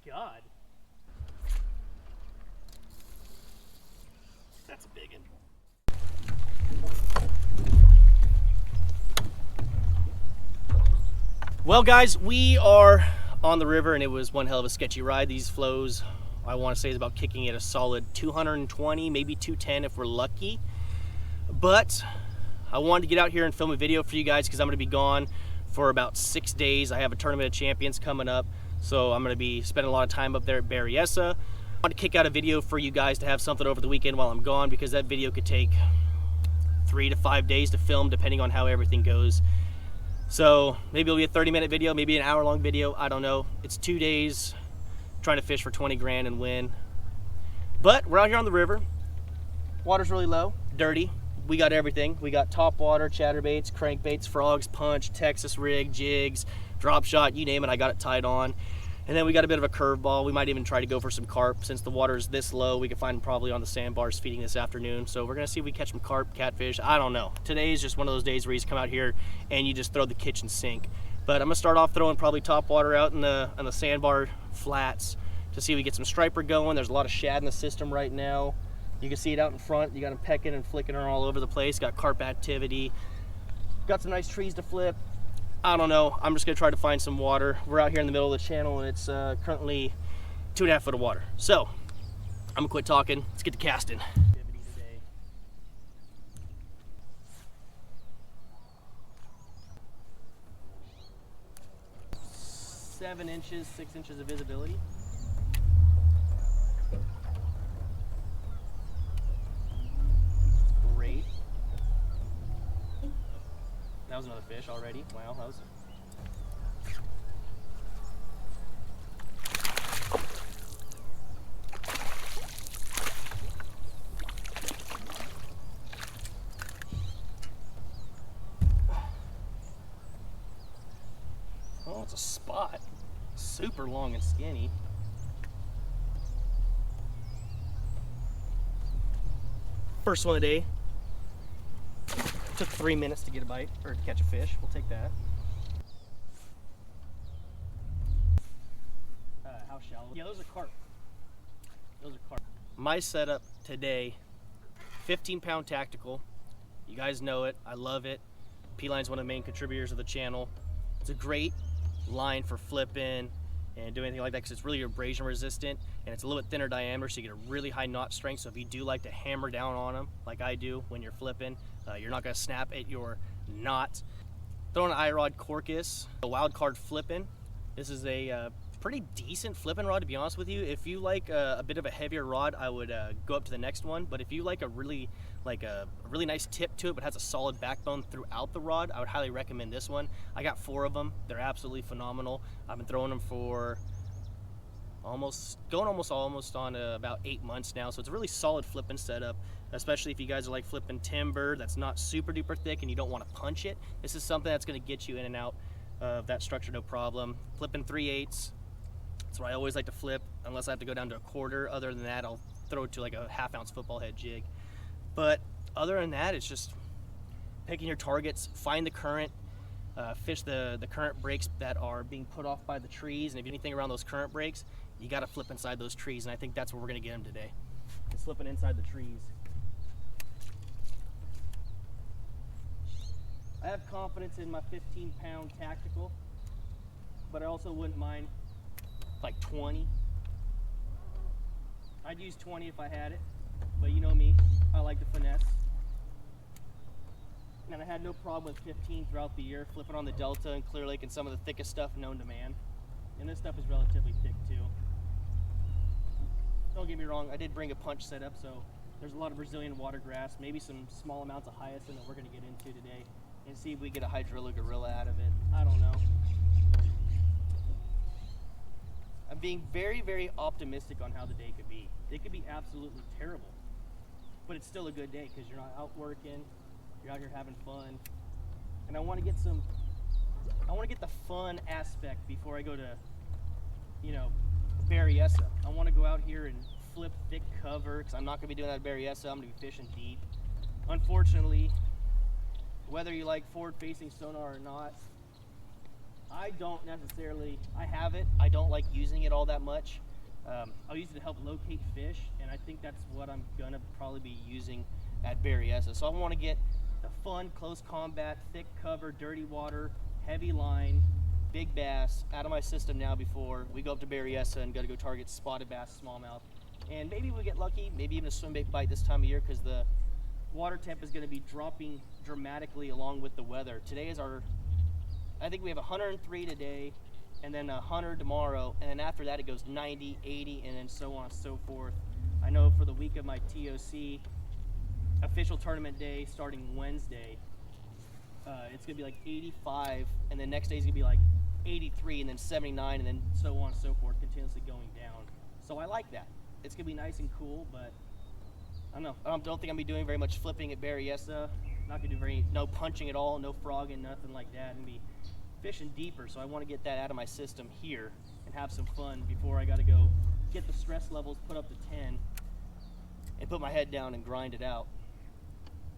God. That's a big one. Well, guys, we are on the river, and it was one hell of a sketchy ride. These flows, I want to say, is about kicking it a solid 220, maybe 210 if we're lucky. But I wanted to get out here and film a video for you guys because I'm going to be gone for about 6 days. I have a Tournament of Champions coming up, so I'm going to be spending a lot of time up there at Berryessa. I want to kick out a video for you guys to have something over the weekend while I'm gone, because that video could take 3 to 5 days to film depending on how everything goes. So maybe it'll be a 30-minute video, maybe an hour-long video, I don't know. It's 2 days trying to fish for 20 grand and win. But we're out here on the river. Water's really low, dirty. We got everything. We got top water, chatterbaits, crankbaits, frogs, punch, Texas rig, jigs, drop shot, you name it, I got it tied on. And then we got a bit of a curveball. We might even try to go for some carp. Since the water is this low, we can find them probably on the sandbars feeding this afternoon. So we're gonna see if we catch some carp, catfish, I don't know. Today is just one of those days where you just come out here and you just throw the kitchen sink. But I'm gonna start off throwing probably top water out in the sandbar flats to see if we get some striper going. There's a lot of shad in the system right now. You can see it out in front. You got them pecking and flicking her all over the place. Got carp activity. Got some nice trees to flip. I don't know. I'm just gonna try to find some water. We're out here in the middle of the channel, and it's currently 2.5 foot of water. So I'm gonna quit talking. Let's get to casting. 7 inches, 6 inches of visibility. Great. That was another fish already. Wow, that was... Oh, it's a spot. Super long and skinny. First one of the day. Took 3 minutes to get a bite, or to catch a fish. We'll take that. How shallow? Yeah, those are carp. Those are carp. My setup today, 15-pound tactical. You guys know it. I love it. P-line's one of the main contributors of the channel. It's a great line for flipping and doing anything like that because it's really abrasion resistant, and it's a little bit thinner diameter, so you get a really high knot strength. So if you do like to hammer down on them like I do when you're flipping, you're not going to snap at your knot. Throwing an irod Corcus, a wild card flipping. This is a pretty decent flipping rod, to be honest with you. If you like a bit of a heavier rod, I would go up to the next one. But if you like a really nice tip to it but has a solid backbone throughout the rod, I would highly recommend this one. I got 4 of them. They're absolutely phenomenal. I've been throwing them for almost on about 8 months now, so it's a really solid flipping setup, especially if you guys are like flipping timber that's not super duper thick and you don't want to punch it. This is something that's going to get you in and out of that structure no problem. Flipping 3/8, that's what I always like to flip, unless I have to go down to a quarter. Other than that, I'll throw it to like a 1/2 ounce football head jig. But other than that, it's just picking your targets, find the current, fish the current breaks that are being put off by the trees, and if anything around those current breaks, you got to flip inside those trees, and I think that's where we're going to get them today. It's flipping inside the trees. I have confidence in my 15-pound tactical, but I also wouldn't mind like 20. I'd use 20 if I had it, but you know me, I like to finesse. And I had no problem with 15 throughout the year, flipping on the Delta and Clear Lake and some of the thickest stuff known to man. And this stuff is relatively thick too. Don't get me wrong, I did bring a punch setup, so there's a lot of Brazilian watergrass, maybe some small amounts of hyacinth that we're going to get into today, and see if we get a hydrilla gorilla out of it. I don't know. I'm being very, very optimistic on how the day could be. It could be absolutely terrible, but it's still a good day because you're not out working, you're out here having fun, and I want to get the fun aspect before I go to, you know, Berryessa. I want to go out here and flip thick cover because I'm not going to be doing that at Berryessa. I'm going to be fishing deep. Unfortunately, whether you like forward-facing sonar or not, I don't necessarily, I have it, I don't like using it all that much. I'll use it to help locate fish, and I think that's what I'm gonna probably be using at Berryessa. So I want to get the fun, close combat, thick cover, dirty water, heavy line, big bass out of my system now before we go up to Berryessa and gotta go target spotted bass, smallmouth. And maybe we get lucky, maybe even a swim bait bite this time of year, because the water temp is going to be dropping dramatically along with the weather. Today is our, I think we have 103 today, and then 100 tomorrow, and then after that it goes 90, 80, and then so on and so forth. I know for the week of my TOC official tournament day starting Wednesday, it's going to be like 85, and then next day is going to be like 83, and then 79, and then so on and so forth, continuously going down. So I like that. It's going to be nice and cool, but I don't know. I don't think I'm going to be doing very much flipping at Berryessa. Not going to do no punching at all, no frogging, nothing like that, and be fishing deeper. So I want to get that out of my system here and have some fun before I got to go get the stress levels put up to 10 and put my head down and grind it out.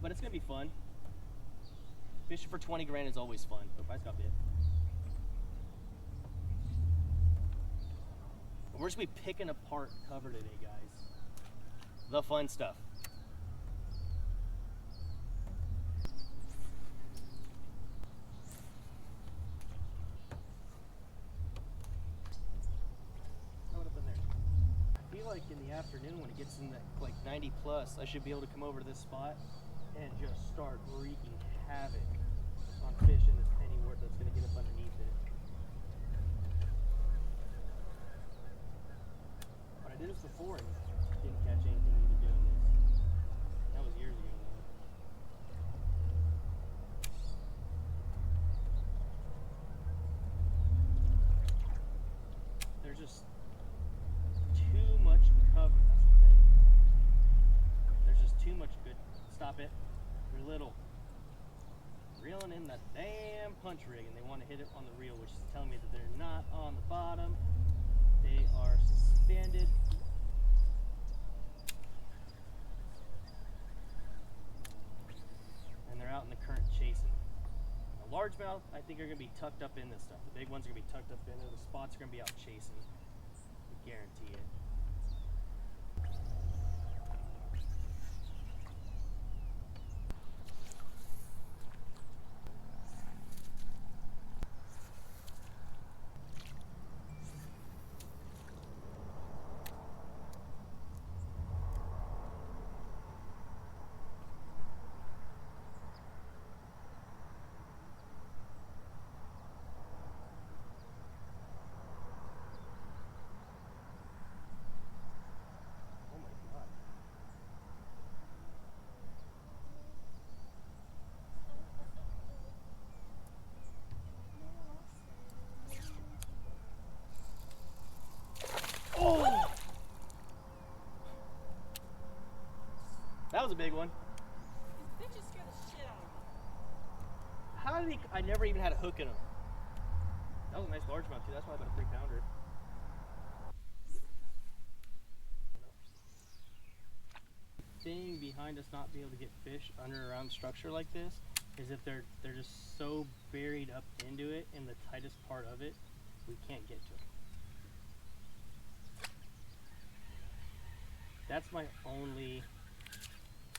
But it's going to be fun. Fishing for 20 grand is always fun. Oh, I just got bit. We're just going to be picking apart cover today, guys. The fun stuff. Throw it up in there. I feel like in the afternoon when it gets in that like 90 plus, I should be able to come over to this spot and just start wreaking havoc on fish in this penny wort that's going to get up underneath it. But I did this before and didn't catch anything even doing this. That was years ago though. There's just too much cover, that's the thing. There's just too much good. Stop it. You're little. Reeling in that damn punch rig, and they want to hit it on the reel, which is telling me that they're not on the bottom. They are suspended. And they're out in the current chasing. The largemouth, I think, are going to be tucked up in this stuff. The big ones are going to be tucked up in there. The spots are going to be out chasing. I guarantee it. Oh! That was a big one. These bitches scared the shit out of me. How did he? I never even had a hook in him. That was a nice largemouth too. That's probably about a 3-pounder. Thing behind us not being able to get fish under around structure like this is if they're just so buried up into it in the tightest part of it, we can't get to them. That's my only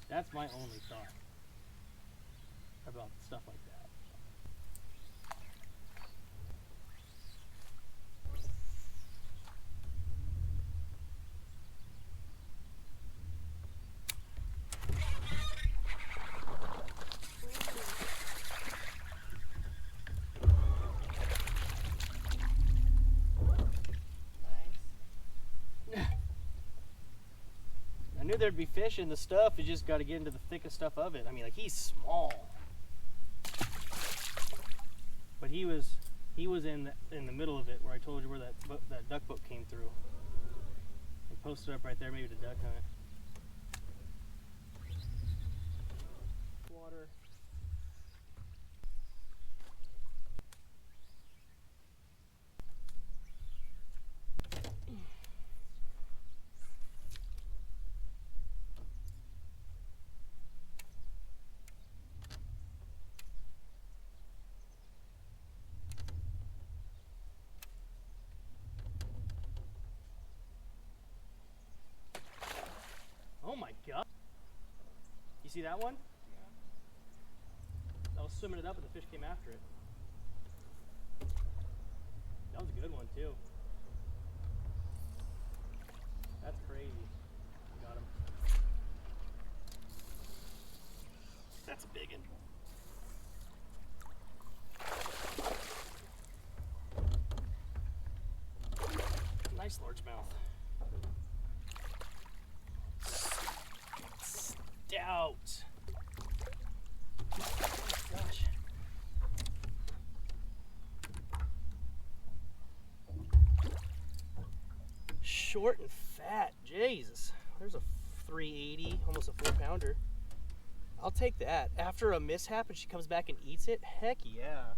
thought about stuff like that. I knew there'd be fish in the stuff. You just got to get into the thickest stuff of it. I mean, like, he's small, but he was in the middle of it where I told you where that duck boat came through. He posted up right there, maybe the duck hunt. Water. see that one? I was swimming it up and the fish came after it. That was a good one too. That's crazy. Got him. That's a big one. Nice largemouth. Stout. Oh gosh. Short and fat. Jesus. There's a 380, almost a 4-pounder. I'll take that. After a mishap and she comes back and eats it, heck yeah.